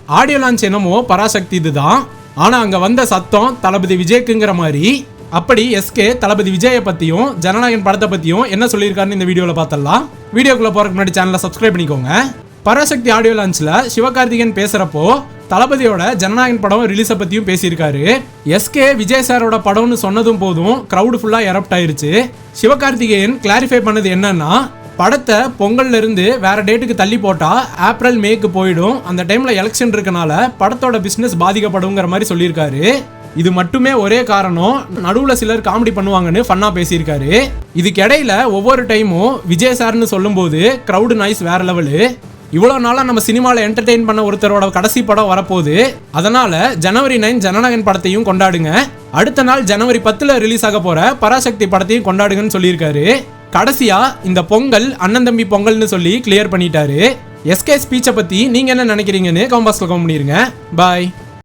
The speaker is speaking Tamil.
ஆடியோ லான்ச் என்னமோ பராசக்தி இதுதான், ஆனா அங்க வந்த சத்தம் தளபதி விஜய்க்குங்கிற மாதிரி. அப்படி எஸ்கே தளபதி விஜயை பத்தியும் ஜனநாயகன் படத்தை பத்தியும் என்ன சொல்லியிருக்காருன்னு இந்த வீடியோல பார்த்தலாம். வீடியோக்குள்ள போறதுக்கு முன்னாடி சேனலை சப்ஸ்கிரைப் பண்ணிக்கோங்க. பராசக்தி ஆடியோ லான்ச்ல சிவகார்த்திகேயன் பேசுறப்போ தளபதியோட ஜனநாயகன் படம் ரிலீஸை பத்தியும் பேசியிருக்காரு. எஸ்கே விஜய் சாரோட படம்னு சொன்னதும் போதும் கிரௌடு ஃபுல்லா எரப்ட் ஆயிருச்சு. சிவகார்த்திகேயன் கிளாரிஃபை பண்ணது என்னன்னா, படத்தை பொங்கல்ல இருந்து வேற டேட்டுக்கு தள்ளி போட்டா ஏப்ரல் மேக்கு போயிடும், அந்த டைம்ல எலெக்ஷன் இருக்கனால படத்தோட பிசினஸ் பாதிக்கப்படுங்கிற மாதிரி சொல்லியிருக்காரு. இது மட்டுமே ஒரே காரணம், நடுவுல சிலர் காமெடி பண்ணுவாங்கன்னு ஃபன்னா பேசியிருக்காரு. இதுக்கு இடையில ஒவ்வொரு டைமும் விஜய் சார்னு சொல்லும் போது கிரௌடு நாய்ஸ் வேற லெவலு. இவ்வளோ நாளாக நம்ம சினிமாவில் என்டர்டெயின் பண்ண ஒருத்தரோட கடைசி படம் வரப்போகுது, அதனால ஜனவரி 9 ஜனநாயகன் படத்தையும் கொண்டாடுங்க, அடுத்த நாள் ஜனவரி 10 ரிலீஸ் ஆக போற பராசக்தி படத்தையும் கொண்டாடுங்கன்னு சொல்லியிருக்காரு. கடைசியா இந்த பொங்கல் அண்ணன் தம்பி பொங்கல்னு சொல்லி கிளியர் பண்ணிட்டாரு. எஸ்கே ஸ்பீச்சை பத்தி நீங்க என்ன நினைக்கிறீங்கன்னு கமெண்ட் பாக்ஸ்ல கமெண்ட் பண்ணிருங்க. பாய்.